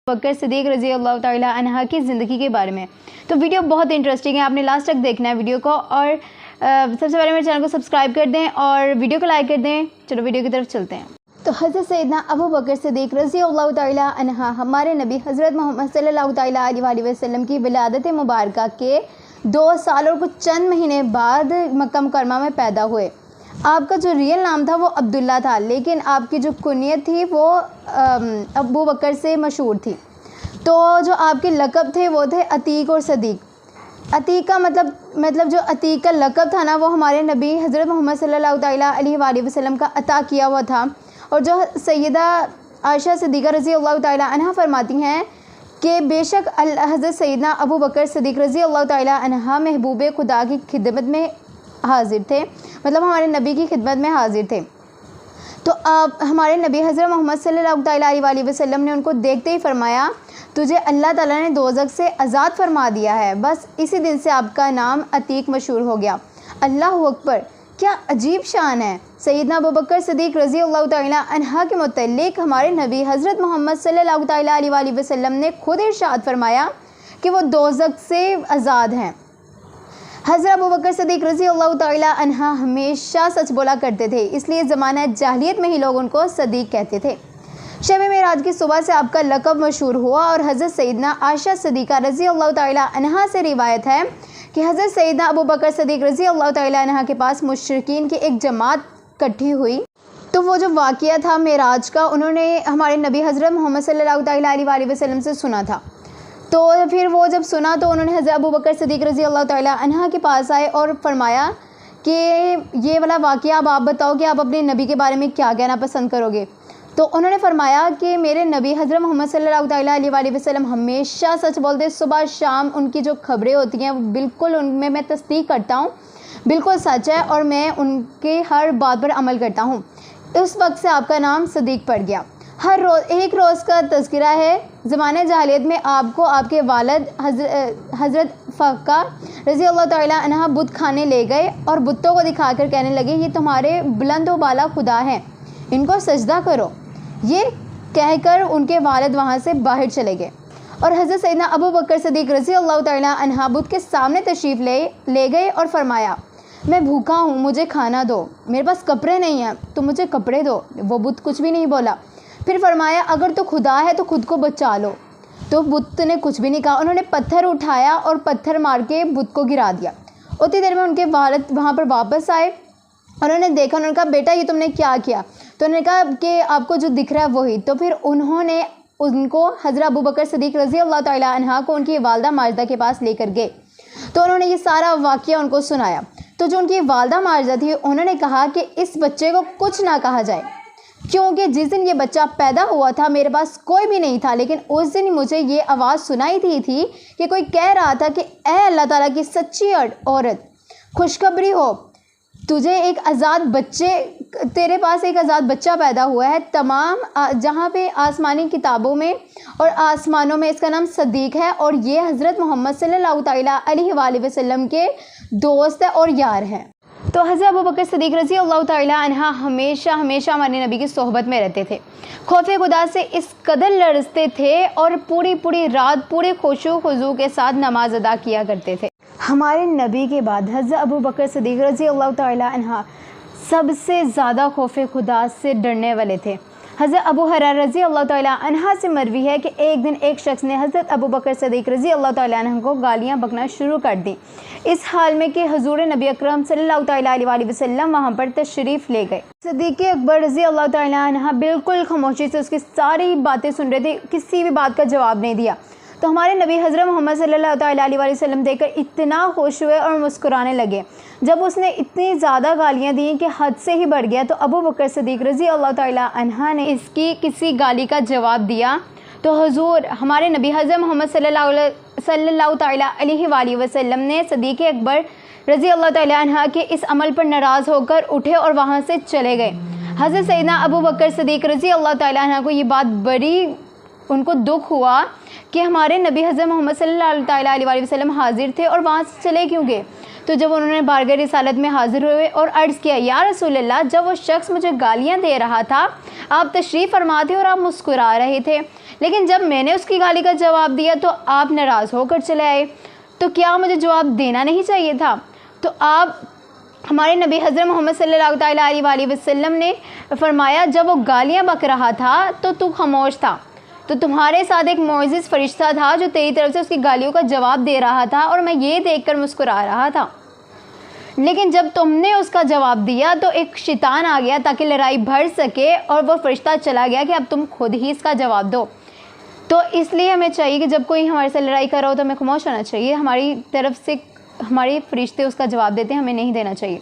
बकर सिद्दीक़ रज़ी अल्लाह ताला अन्हा की ज़िंदगी के बारे में। तो वीडियो बहुत इंटरेस्टिंग है, आपने लास्ट तक देखना है वीडियो को। और सबसे पहले मेरे चैनल को सब्सक्राइब कर दें और वीडियो को लाइक कर दें। चलो वीडियो की तरफ चलते हैं। तो हज़रत सैयदना अबू बकर सिद्दीक़ रज़ी अल्लाह ताला अन्हा हमारे नबी हज़रत मोहम्मद सल्लल्लाहु ताला अलैहि वसल्लम की विलादत मुबारका के 2 साल और कुछ चंद महीने बाद मक्का मुकरमा में पैदा हुए। आपका जो रियल नाम था वो अब्दुल्ला था, लेकिन आपकी जो कुनियत थी वो अबू बकर से मशहूर थी। तो जो आपके लक़ब थे वो थे अतीक और सदीक़। अतीक का मतलब जो अतीक का लक़ब था ना, वो हमारे नबी हज़रत मोहम्मद सल्लल्लाहु ताला अलैहि वसल्लम का अता किया हुआ था। और जो सैयदा आयशा सिद्दीक़ा रज़ी अल्लाह ताला अन्हा फरमाती हैं कि बेशक हज़रत सैयदना अबू बकर सिद्दीक़ रज़ी अल्लाह ताला अन्हा महबूब खुदा की खिदमत में हाजिर थे, मतलब हमारे नबी की खिदमत में हाजिर थे। तो आप हमारे नबी हज़रत मोहम्मद सल्लल्लाहु ताला अलैहि वसल्लम ने उनको देखते ही फरमाया, तुझे अल्लाह ताला ने दोज़ख से आज़ाद फरमा दिया है। बस इसी दिन से आपका नाम अतीक मशहूर हो गया। अल्लाहु अकबर, क्या अजीब शान है। सैयदना अबू बकर सिद्दीक़ रज़ी अल्लाह ताला अन्हा के मुतल्लिक़ हमारे नबी हज़रत मोहम्मद सल्लल्लाहु ताला अलैहि वसल्लम ने खुद इरशाद फरमाया कि वो दोज़ख से आज़ाद हैं। हज़रत अबू बकर सिद्दीक़ रज़ी अल्लाह ताला अन्हा हमेशा सच बोला करते थे, इसलिए ज़माना जाहिलियत में ही लोग उनको सदीक़ कहते थे। शब मेराज की सुबह से आपका लक़ब मशहूर हुआ और हज़रत सैयदना आयशा सिद्दीक़ा रज़ी अल्लाह ताला अन्हा से रिवायत है कि हज़रत सैयदना अबू बकर सिद्दीक़ रज़ी अल्लाह ताला अन्हा के पास मुशरिकीन की एक जमात इकट्ठी हुई। तो वो जो वाक़या था मेराज का, उन्होंने हमारे नबी हज़रत मोहम्मद सल्लल्लाहु ताला अलैहि वसल्लम से सुना था। तो फिर वो जब सुना तो उन्होंने हज़रत अबू बकर सिद्दीक़ रज़ी अल्लाह ताला अन्हा के पास आए और फरमाया कि ये वाला वाक़या अब आप बताओ कि आप अपने नबी के बारे में क्या कहना पसंद करोगे। तो उन्होंने फरमाया कि मेरे नबी हज़रत मोहम्मद सल्लल्लाहु ताला अलैहि वसल्लम हमेशा सच बोलते, सुबह शाम उनकी जो खबरें होती हैं वो बिल्कुल उनमें मैं तस्दीक करता हूँ, बिल्कुल सच है और मैं उनके हर बात पर अमल करता हूँ। उस वक्त से आपका नाम सदीक़ पड़ गया। हर रोज़ एक रोज़ का तज़किरा है। ज़माने जाहिलियत में आपको आपके वालिद हज़रत फ़क्का रज़ी अल्लाह ताला अन्हा बुत खाने ले गए और बुतों को दिखाकर कहने लगे, ये तुम्हारे बुलंद व बाला खुदा हैं, इनको सजदा करो। ये कहकर उनके वालिद वहाँ से बाहर चले गए और हज़रत सैयदना अबू बकर सिद्दीक़ रज़ी अल्लाह ताला अन्हा बुत के सामने तशरीफ़ ले गए और फरमाया, मैं भूखा हूँ, मुझे खाना दो, मेरे पास कपड़े नहीं हैं, तो मुझे कपड़े दो। वो बुत कुछ भी नहीं बोला। फिर फरमाया, अगर तो खुदा है तो खुद को बचा लो। तो बुत ने कुछ भी नहीं कहा। उन्होंने पत्थर उठाया और पत्थर मार के बुत को गिरा दिया। उतनी देर में उनके वालिद वहाँ पर वापस आए। उन्होंने देखा, उन्होंने कहा, बेटा ये तुमने क्या किया। तो उन्होंने कहा कि आपको जो दिख रहा है वही। तो फिर उन्होंने उनको हज़रत अबू बकर सिद्दीक़ रज़ी अल्लाह ताला अन्हा को उनकी वालदा माजिदा के पास लेकर गए। तो उन्होंने ये सारा वाक़या उनको सुनाया। तो जो उनकी वालदा माजिदा थी, उन्होंने कहा कि इस बच्चे को कुछ ना कहा जाए, क्योंकि जिस दिन ये बच्चा पैदा हुआ था मेरे पास कोई भी नहीं था, लेकिन उस दिन मुझे ये आवाज़ सुनाई थी कि कोई कह रहा था कि ए अल्लाह ताला की सच्ची औरत, खुशखबरी हो, तुझे एक आज़ाद बच्चे, तेरे पास एक आज़ाद बच्चा पैदा हुआ है। तमाम जहाँ पे आसमानी किताबों में और आसमानों में इसका नाम सदीक़ है और ये हज़रत मोहम्मद सल्लल्लाहु ताला अलैहि वसल्लम के दोस्त है और यार हैं। तो हज़रत अबू बकर सिद्दीक़ रज़ी अल्लाह ताला अन्हा हमेशा हमारे नबी की सोहबत में रहते थे। खौफ़े खुदा से इस कदर लरज़ते थे और पूरी रात पूरे खुशू खुजू के साथ नमाज अदा किया करते थे। हमारे नबी के बाद हज़रत अबू बकर सिद्दीक़ रज़ी अल्लाह ताला अन्हा सबसे ज़्यादा खौफ़े खुदा से डरने वाले थे। हज़रत अबू हुरैरा रज़ी अल्लाह ताला अन्हा से मरवी है कि एक दिन एक शख्स ने हज़रत अबू बकर सिद्दीक़ रज़ी अल्लाह ताला अन्हा को गालियाँ बकना शुरू कर दी, इस हाल में कि हुज़ूर नबी अकरम सल्लल्लाहु ताला अलैहि वसल्लम वहाँ पर तशरीफ़ ले गए। सिद्दीक़ अकबर रज़ी अल्लाह ताला अन्हा बिल्कुल खामोशी से उसकी सारी बातें सुन रहे थे, किसी भी बात का जवाब नहीं दिया। तो हमारे नबी हज़रत मोहम्मद सल्लल्लाहु ताला अलैहि वसल्लम देखकर इतना खुश हुए और मुस्कुराने लगे। जब उसने इतनी ज़्यादा गालियाँ दी कि हद से ही बढ़ गया, तो अबू बकर सिद्दीक़ रज़ी अल्लाह ताला अन्हा ने इसकी किसी गाली का जवाब दिया। तो हुज़ूर हमारे नबी हज़रत मोहम्मद सल्लल्लाहु ताला अलैहि वसल्लम ने सिद्दीक़ अकबर रज़ी अल्लाह ताला अन्हा के इस अमल पर नाराज़ होकर उठे और वहाँ से चले गए। हज़रत सैयदना अबू बकर सिद्दीक़ रज़ी अल्लाह ताला अन्हा को ये बात बड़ी उनको दुख हुआ कि हमारे नबी हज़रत मोहम्मद सल्लल्लाहु अलैहि वसल्लम हाजिर थे और वहाँ से चले क्यों गए। तो जब उन्होंने बारगाह रिसालत में हाजिर हुए और अर्ज़ किया, या रसूलल्लाह, जब वो शख्स मुझे गालियाँ दे रहा था आप तशरीफ़ फरमा थे और आप मुस्कुरा रहे थे, लेकिन जब मैंने उसकी गाली का जवाब दिया तो आप नाराज़ होकर चले आए, तो क्या मुझे जवाब देना नहीं चाहिए था। तो आप हमारे नबी हज़रत मोहम्मद सल्लल्लाहु अलैहि वसल्लम ने फरमाया, जब वो गालियाँ बक रहा था तो तू खामोश था, तो तुम्हारे साथ एक मोअज़्ज़िज़ फ़रिश्ता था जो तेरी तरफ से उसकी गालियों का जवाब दे रहा था और मैं ये देखकर मुस्कुरा रहा था। लेकिन जब तुमने उसका जवाब दिया तो एक शैतान आ गया ताकि लड़ाई बढ़ सके और वो फ़रिश्ता चला गया कि अब तुम खुद ही इसका जवाब दो। तो इसलिए हमें चाहिए कि जब कोई हमारे से लड़ाई कर रहा हो तो हमें खामोश होना चाहिए। हमारी तरफ से हमारे फ़रिश्ते उसका जवाब देते हैं, हमें नहीं देना चाहिए।